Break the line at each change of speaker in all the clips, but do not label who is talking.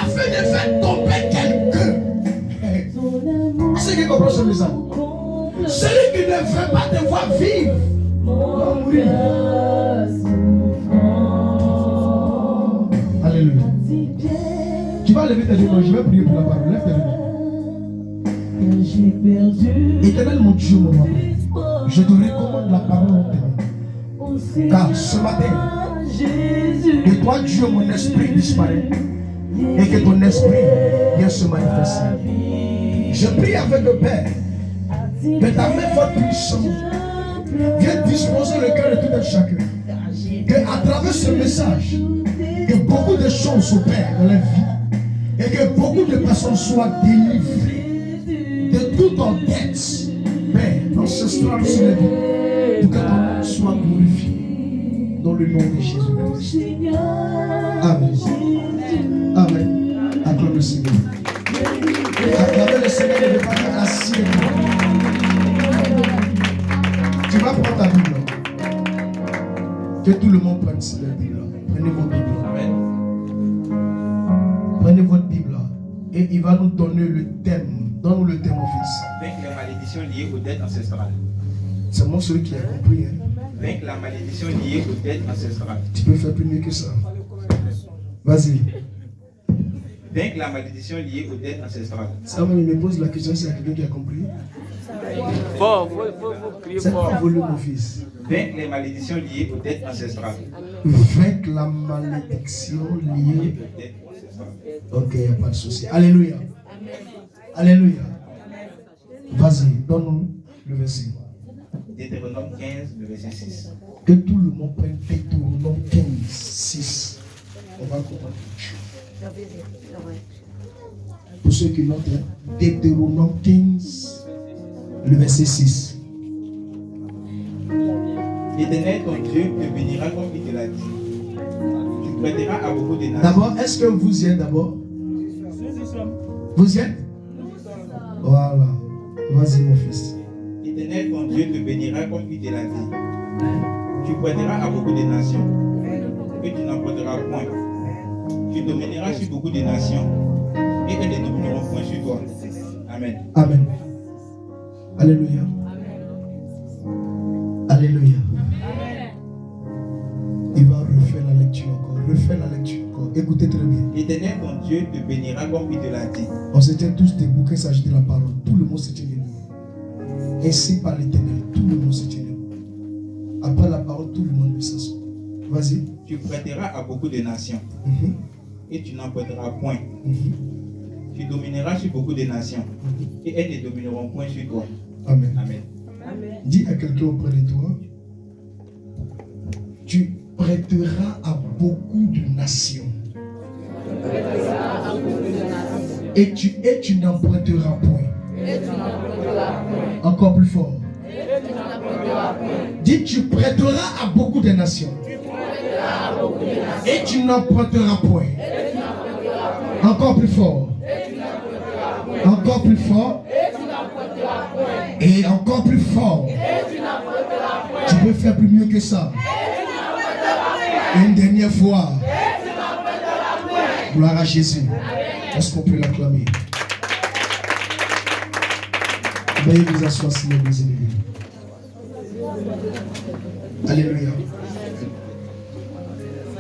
afin de faire tomber quelqu'un. Est-ce que tu comprends ce message? Celui qui ne veut pas te voir vivre va mourir. Alléluia. Tu vas lever tes mains, je vais prier pour la parole. Lève tes mains. Éternel mon Dieu, mon roi, je te recommande la parole en tes mains. Car ce matin, de toi Dieu, mon esprit disparaît et que ton esprit vient se manifester. Je prie avec le Père que ta main forte puissante vienne disposer le cœur de tout un chacun. Que à travers ce message, que beaucoup de choses s'opèrent dans la vie et que beaucoup de personnes soient délivrées de toute dette, Père, ancestral sur la vie, pour que ton nom soit glorifié. Dans le nom de Jésus-Christ. Amen. Amen. Acclame le Seigneur. Acclame le Seigneur et ne pas assis. Tu vas prendre ta Bible. Que tout le monde prenne sa Bible. Prenez votre Bible. Amen. Prenez votre Bible. Et il va nous donner le thème. Donne-nous le thème, mon fils.
Vaincre les malédictions liées aux dettes ancestrales.
C'est moi celui qui a compris. Hein?
Vaincre la malédiction liée aux dettes ancestrales.
Tu peux faire plus mieux que ça. Vas-y.
Vaincre la malédiction liée aux dettes ancestrales.
Ça me pose la question s'il y a quelqu'un qui a compris.
Faut crier
C'est
fort.
pas voulu, mon fils.
Vaincre les malédictions liées aux dettes ancestrales.
Vaincre la malédiction liée. Ok, il n'y a pas de souci. Alléluia. Alléluia. Vas-y, donne-nous le verset.
Deutéronome 15, le verset 6.
Que tout le monde prenne Deutéronome 15, 6. On va comprendre. Pour ceux qui notent, Deutéronome 15, le verset 6.
L'Éternel, ton Dieu, te bénira comme il te l'a dit. Tu prêteras à beaucoup de nations.
D'abord, est-ce que vous y êtes d'abord? Vous y êtes? Voilà. Vas-y, mon fils.
L'Éternel, ton Dieu, te bénira comme il te l'a dit. Tu prêteras à beaucoup de nations, et tu n'en prêteras point. Tu domineras sur beaucoup de nations, et elles ne domineront point sur toi. Amen.
Amen. Alléluia. Alléluia. Il va refaire la lecture encore. Refais la lecture encore. Écoutez très bien.
L'Éternel, ton Dieu, te bénira comme il te l'a dit.
On se tient tous debout quand il s'agit de la parole. Tout le monde se tient debout. Ainsi par l'Éternel, tout le monde se tient debout. Après la parole, tout le monde peut s'asseoir. Vas-y.
Tu prêteras à beaucoup de nations, et tu n'en prêteras point. Tu domineras sur beaucoup de nations, et elles ne domineront point sur toi.
Amen.
Amen.
Dis à quelqu'un auprès de toi, tu prêteras à beaucoup de nations. Et tu n'en prêteras point. Encore plus fort. Dis, tu prêteras à beaucoup de nations. Et tu n'en prêteras point. Encore plus fort. Encore plus fort. Et encore plus fort. Tu peux faire plus mieux que ça. Une dernière fois. Gloire à Jésus. Est-ce qu'on peut l'acclamer? Veuillez vous asseoir, Seigneur, mes ennemis. Alléluia.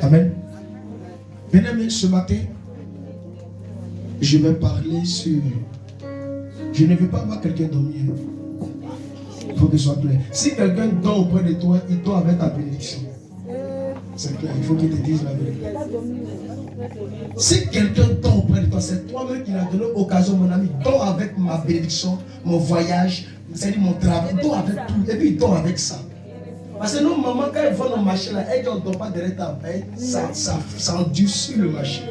Amen. Bien-aimés, ce matin, je vais parler sur... Je ne veux pas voir quelqu'un dormir. Il faut que ce soit clair. Si quelqu'un dort auprès de toi, il dort avec ta bénédiction. C'est clair, il faut qu'il te dise la vérité. Si quelqu'un dort auprès de toi, c'est toi-même qui l'as donné l'occasion, mon ami. Dors avec ma bénédiction, mon voyage, c'est-à-dire mon travail. Dors avec tout. Et puis dors avec ça. Parce que nos mamans, quand elles vont dans le marché, là, elles ne dorment pas derrière ta veille. Ça endurcit le marché.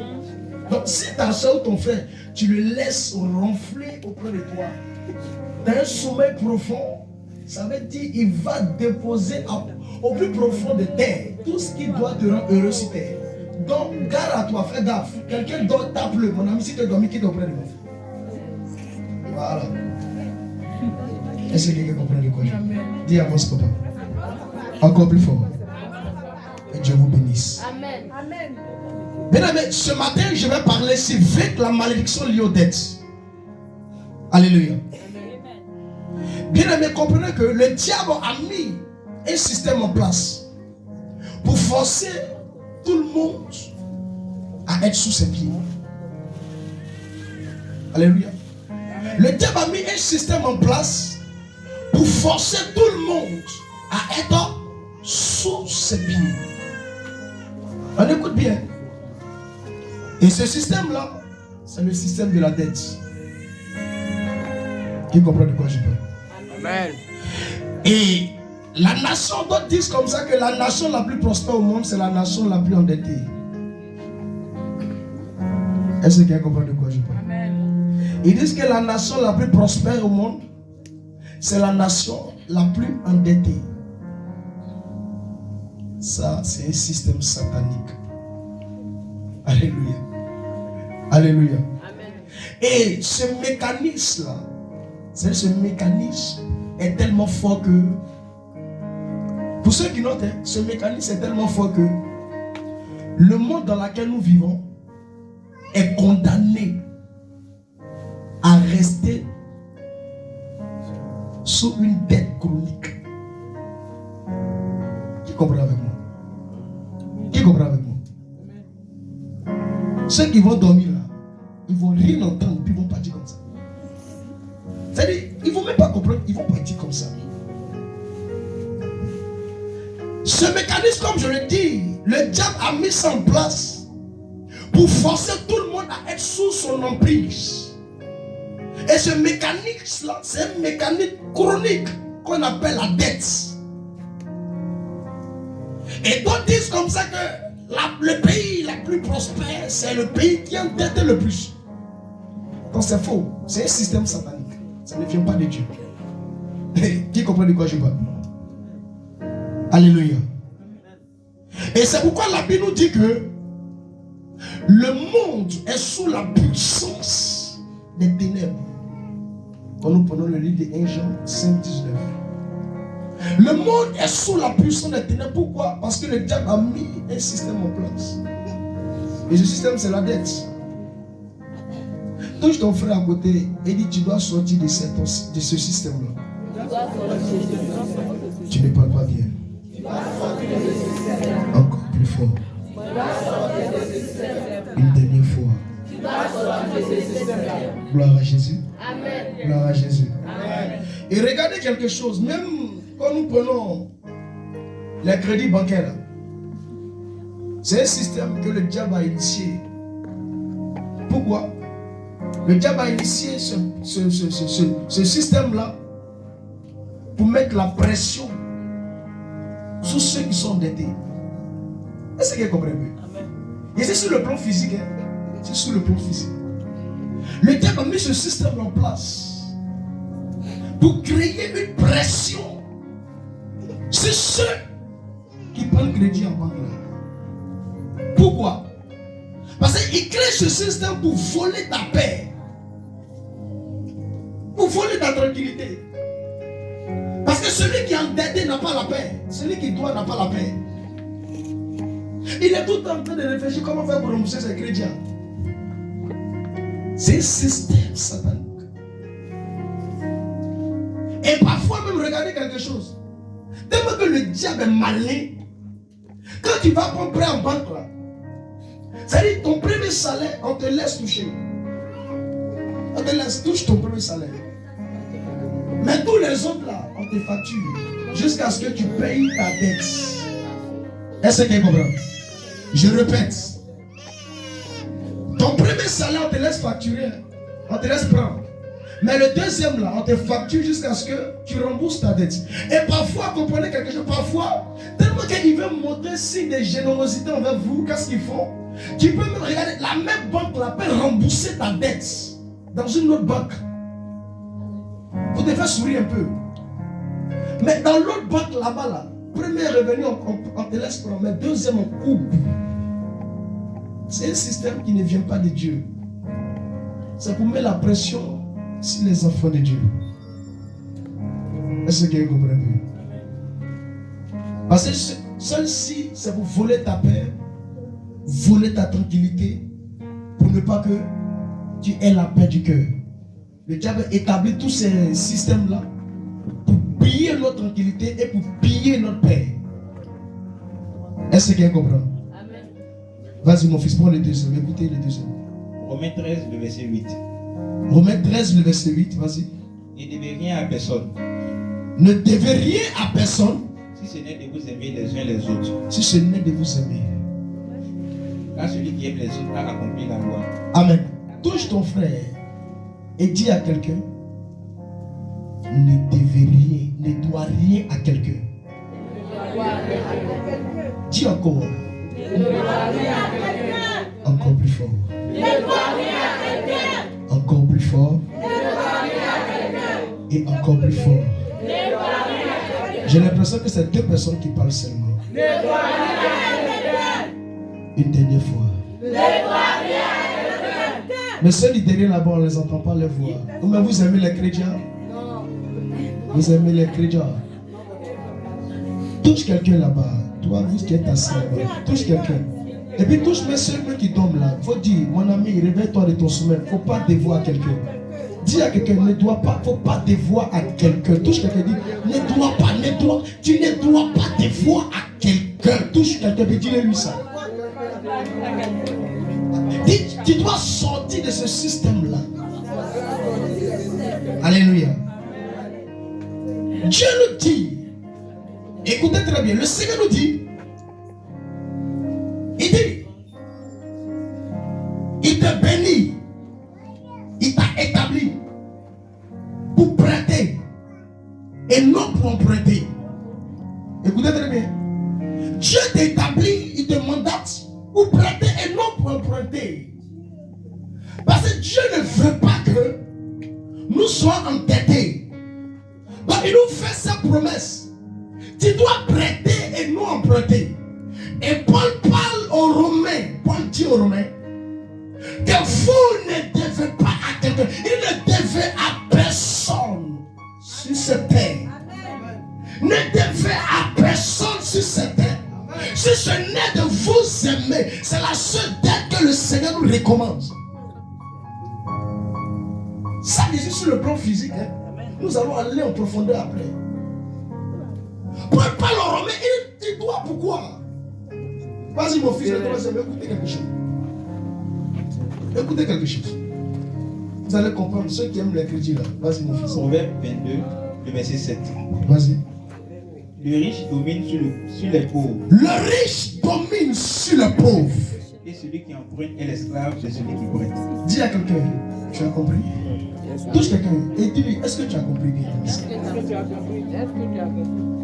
Donc si ta soeur ou ton frère, tu le laisses ronfler auprès de toi, dans un sommeil profond, ça veut dire qu'il va déposer au plus profond de terre tout ce qui doit te rendre heureux sur terre. Donc garde à toi, fais gaffe. Quelqu'un dort, tape-le. Mon ami, si tu es dormi, qui est auprès de moi? Voilà. Est-ce que quelqu'un comprend de quoi? Dis à votre papa. Encore plus fort. Et Dieu vous bénisse.
Amen. Amen.
Bien aimé, ce matin, je vais parler sur vaincre la malédiction liée aux dettes. Alléluia. Bien aimé, comprenez que le diable a mis un système en place pour forcer tout le monde à être sous ses pieds. Alléluia. Le diable a mis un système en place pour forcer tout le monde à être sous ses pieds. On écoute bien. Et ce système-là, c'est le système de la dette. Qui comprend de quoi je parle?
Amen.
Et la nation, d'autres disent comme ça que la nation la plus prospère au monde, c'est la nation la plus endettée. Est-ce que quelqu'un comprend de quoi je parle?
Amen.
Ils disent que la nation la plus prospère au monde, c'est la nation la plus endettée. Ça, c'est un système satanique. Alléluia. Alléluia.
Amen.
Et ce mécanisme-là, ce mécanisme est tellement fort que, pour ceux qui notent, ce mécanisme est tellement fort que le monde dans lequel nous vivons est condamné à rester sous une dette chronique. Qui comprend avec moi? Qui comprend avec moi? Ceux qui vont dormir là, ils vont rien entendre, puis ils vont partir comme ça. C'est-à-dire, ils ne vont même pas comprendre, ils vont partir comme ça. Ce mécanisme, comme je le dis, le diable a mis ça en place pour forcer tout le monde à être sous son emprise. Et ce mécanisme-là, c'est un mécanisme chronique qu'on appelle la dette. Et d'autres disent comme ça que le pays le plus prospère, c'est le pays qui endette le plus. Donc c'est faux. C'est un système satanique. Ça ne vient pas de Dieu. Qui comprend de quoi je parle? Alléluia. Et c'est pourquoi la Bible nous dit que le monde est sous la puissance des ténèbres. Quand nous prenons le livre de 1 Jean 5, 19. Le monde est sous la puissance des ténèbres. Pourquoi? Parce que le diable a mis un système en place. Et ce système, c'est la dette. Touche ton frère à côté et dis: tu dois sortir de ce système-là. Tu ne parles pas bien. Encore plus fort. Une dernière fois. Gloire à Jésus.
Amen.
Gloire à Jésus.
Amen.
Et regardez quelque chose, même quand nous prenons les crédits bancaires, c'est un système que le diable a initié. Pourquoi? Le diable a initié ce système-là pour mettre la pression sur ceux qui sont endettés. Est-ce que vous comprenez? Et c'est sur le plan physique. C'est sur le plan physique. Le diable a mis ce système en place pour créer une pression sur ceux qui prennent crédit en banque. Pourquoi? Parce qu'il crée ce système pour voler ta paix, pour voler ta tranquillité. Parce que celui qui est endetté n'a pas la paix. Celui qui doit n'a pas la paix. Il est tout le temps en train de réfléchir comment faire pour rembourser ses crédits. C'est un système satanique. Et parfois même, regardez quelque chose. Tellement que le diable est malin. Quand tu vas prendre prêt en banque là, c'est-à-dire ton premier salaire, on te laisse toucher. On te laisse toucher ton premier salaire. Mais tous les autres là, on te facture jusqu'à ce que tu payes ta dette. Est-ce que tu comprends? Je répète. Ton premier salaire, on te laisse facturer. On te laisse prendre. Mais le deuxième là, on te facture jusqu'à ce que tu rembourses ta dette. Et parfois, comprenez quelque chose, parfois, tellement qu'ils veulent montrer signe de générosité envers vous, qu'est-ce qu'ils font? Tu peux même regarder, la même banque là peut rembourser ta dette dans une autre banque. Pour te faire sourire un peu. Mais dans l'autre banque là-bas, là, premier revenu, on te laisse prendre, mais deuxième, on coupe. C'est un système qui ne vient pas de Dieu. C'est pour mettre la pression sur les enfants de Dieu. Est-ce que vous comprenez? Parce que celle-ci, c'est pour voler ta paix. voler ta tranquillité pour ne pas que tu aies la paix du cœur. Le diable établit tous ces systèmes-là pour piller notre tranquillité et pour piller notre paix. Est-ce que quelqu'un comprend? Vas-y mon fils, prends le deuxième. Écoutez le deuxième.
Romains 13, le verset 8.
Romains 13, le verset 8, vas-y.
Ne devez rien à personne.
Ne devez rien à personne
Si ce n'est de vous aimer les uns les autres.
si ce n'est de vous aimer.
Car celui qui aime les autres a accompli la loi.
Amen. Touche ton frère et dis à quelqu'un, ne devez rien, ne doit rien à quelqu'un. Dis encore. Encore plus fort. Encore plus fort. Et encore plus fort. J'ai l'impression que c'est deux personnes qui parlent seulement. Une dernière fois. Mais ceux du derrière là-bas, on ne les entend pas les voix. Mais vous aimez les chrétiens? Vous aimez les chrétiens? Touche quelqu'un là-bas. Toi, vous qui êtes assis là-bas. Touche quelqu'un. Et puis touche mes ceux qui dorment là. Il faut dire, mon ami, réveille-toi de ton sommeil. Il ne faut pas dévoir quelqu'un. Dis à quelqu'un, ne dois pas, faut pas dévoir à quelqu'un. Touche quelqu'un, dis, ne dois pas, tu ne dois pas dévoir à quelqu'un. Touche quelqu'un, dis-le-lui ça. Dis, tu dois sortir de ce système-là. Alléluia. Dieu nous dit, écoutez très bien, le Seigneur nous dit, il t'a béni, il t'a établi pour prêter et non pour emprunter. Écoutez très bien. Dieu t'établit, il te mandate pour prêter et non pour emprunter. Parce que Dieu ne veut pas que nous soyons entêtés. Donc il nous fait sa promesse. Tu dois prêter et non emprunter. Et Paul parle aux Romains. Paul dit aux Romains que vous ne devez pas à quelqu'un. Il ne devait à personne sur cette terre. Ne devez à personne sur cette terre. Si ce n'est de vous aimer, c'est la seule dette que le Seigneur nous recommande. Ça dit sur le plan physique. Hein. Nous allons aller en profondeur après. Paul parle aux Romains, il doit pourquoi? Vas-y mon fils, écoutez quelque chose. Écoutez quelque chose. Vous allez comprendre, ceux qui aiment les crédits là. Vas-y mon fils.
Proverbe 22, le verset 7.
Vas-y.
Le riche domine sur les pauvres.
Le riche domine sur le pauvre.
Et celui qui emprunte est l'esclave de celui qui prête.
Dis à quelqu'un, tu as compris? Touche quelqu'un et dis-lui, est-ce que tu as compris bien?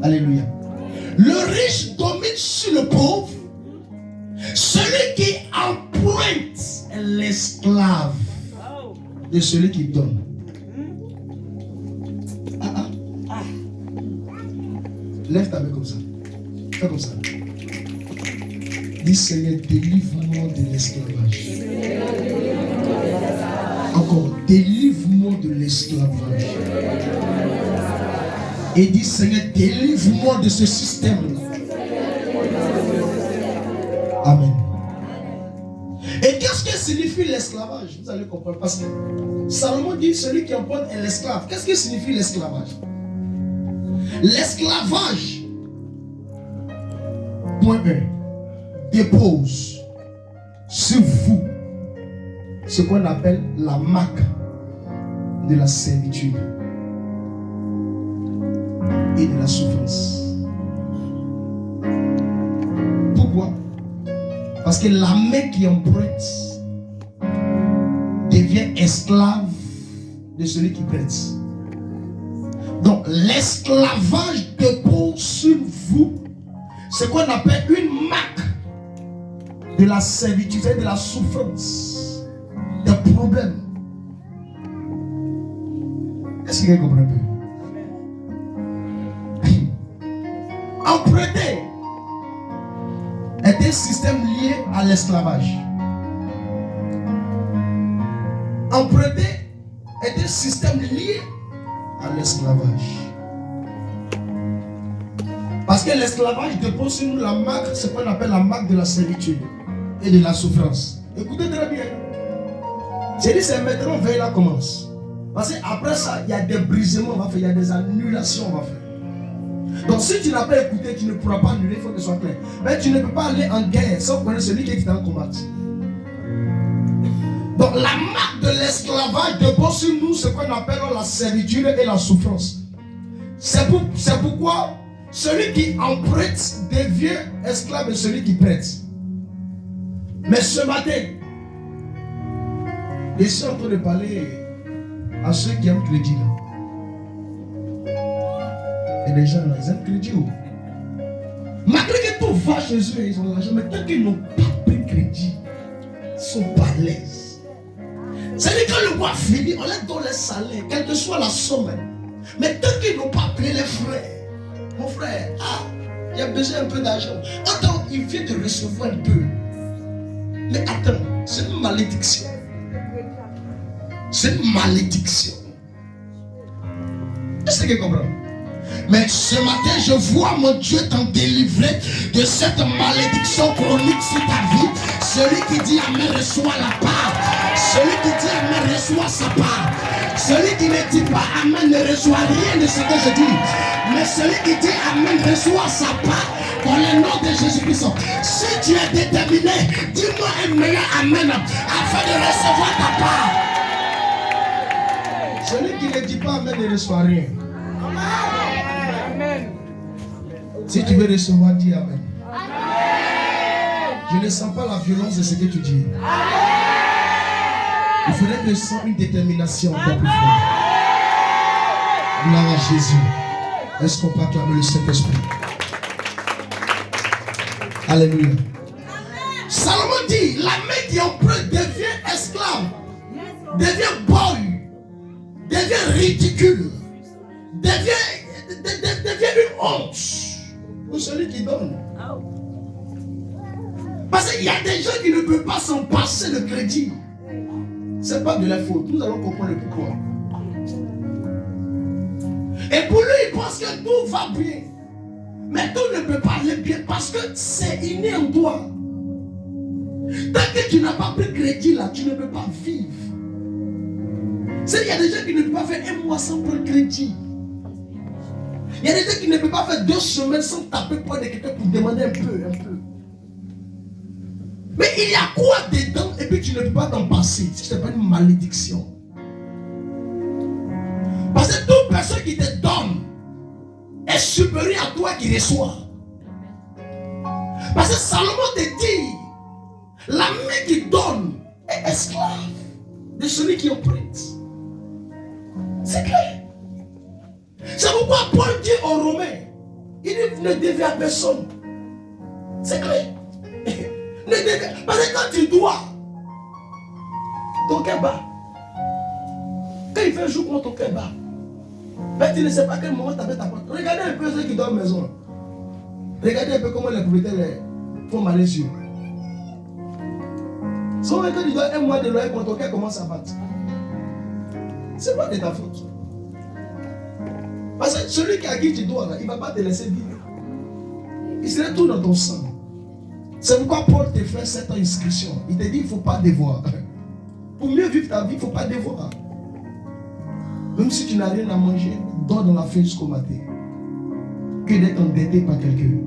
Alléluia. Le riche domine sur le pauvre. Celui qui emprunte est l'esclave de celui qui donne. Lève ta main comme ça. Fais comme ça. Dis Seigneur, délivre-moi de l'esclavage. Encore, délivre-moi de l'esclavage. Et dis Seigneur, délivre-moi de ce système-là. Amen. Et qu'est-ce que signifie l'esclavage? Vous allez comprendre. Parce que Salomon dit celui qui emprunte est l'esclave. Qu'est-ce que signifie l'esclavage? L'esclavage, point 1, dépose sur vous ce qu'on appelle la marque de la servitude et de la souffrance. Pourquoi? Parce que la main qui emprunte devient esclave de celui qui prête. Donc l'esclavage dépose sur vous ce qu'on appelle une marque de la servitude, de la souffrance, des problèmes. Est-ce que vous comprenez un peu? Emprunter est un système lié à l'esclavage. Emprunter est un système lié à l'esclavage. Parce que l'esclavage dépose sur nous la marque, ce qu'on appelle la marque de la servitude. et de la souffrance. Écoutez très bien. J'ai dit, c'est maintenant, veille là commence. Parce qu'après ça, il y a des brisements, on va faire, il y a des annulations, on va faire. Donc si tu n'as pas écouté, tu ne pourras pas annuler, il faut que ce soit clair. Mais tu ne peux pas aller en guerre sans connaître celui qui est en combat. Donc la marque de l'esclavage dépend sur nous ce qu'on appelle la servitude et la souffrance. C'est pourquoi celui qui emprunte devient esclave de celui qui prête. Mais ce matin, je suis en train de parler à ceux qui aiment crédit là. Et les gens là, ils aiment crédit. Malgré que tout va chez eux, ils ont l'argent, mais tant qu'ils n'ont pas pris crédit, ils ne sont pas à l'aise. C'est-à-dire quand le mois finit, on leur donne les salaires, quelle que soit la somme. Mais tant qu'ils n'ont pas payé les frais, mon frère, il a besoin un peu d'argent. Attends, il vient de recevoir un peu. Mais attends, c'est une malédiction. C'est une malédiction. Est-ce que tu comprends? Mais ce matin, je vois mon Dieu t'en délivrer de cette malédiction chronique sur ta vie. Celui qui dit Amen reçoit la part. Celui qui dit Amen reçoit sa part. Celui qui ne dit pas Amen ne reçoit rien de ce que je dis. Mais celui qui dit Amen reçoit sa part. Dans le nom de Jésus-Christ. Si tu es déterminé, dis-moi un meilleur Amen afin de recevoir ta part. Celui qui ne dit pas Amen ne reçoit rien.
Amen.
Si tu veux recevoir, dis Amen. Je ne sens pas la violence de ce que tu dis. Il faudrait que je sente une détermination encore plus forte. Gloire à Jésus. Est-ce qu'on peut acclamer le Saint-Esprit? Alléluia. Salomon dit, la main qui emprunte devient esclave, devient boy, devient ridicule, devient une honte pour celui qui donne. Parce qu'il y a des gens qui ne peuvent pas s'en passer de crédit. Ce n'est pas de la faute. Nous allons comprendre le pourquoi. Et pour lui, il pense que tout va bien. Mais tout ne peut pas aller bien parce que c'est inné en toi. Tant que tu n'as pas pris crédit là, tu ne peux pas vivre. Il y a des gens qui ne peuvent pas faire un mois sans prendre crédit. Il y a des gens qui ne peuvent pas faire 2 semaines sans taper pour de quelqu'un pour demander un peu. Mais il y a quoi dedans et puis tu ne peux pas t'en passer. Ce n'est pas une malédiction. Parce que toute personne qui te donne est supérieure à toi qui reçoit. Parce que Salomon te dit, la main qui donne est esclave de celui qui emprunte. C'est clair. C'est pourquoi Paul dit aux Romains, il dit ne devez à personne. C'est clair. Parce que quand tu dois, ton cœur bat. Quand il fait un jour contre ton cœur bat, mais tu ne sais pas à quel moment tu as ta porte. Regardez un peu ceux qui dorment à la maison. Regardez un peu comment les propriétaires font mal les yeux. Sauf que quand tu dois un mois de loyer, quand ton cœur commence à battre. C'est pas de ta faute. Parce que celui à qui tu dois, là, il ne va pas te laisser vivre. Il serait tout dans ton sang. C'est pourquoi Paul te fait cette inscription. Il te dit il ne faut pas dévoir. Pour mieux vivre ta vie, il ne faut pas dévoir. Même si tu n'as rien à manger, dors dans la faim jusqu'au matin. Que d'être endetté par quelqu'un.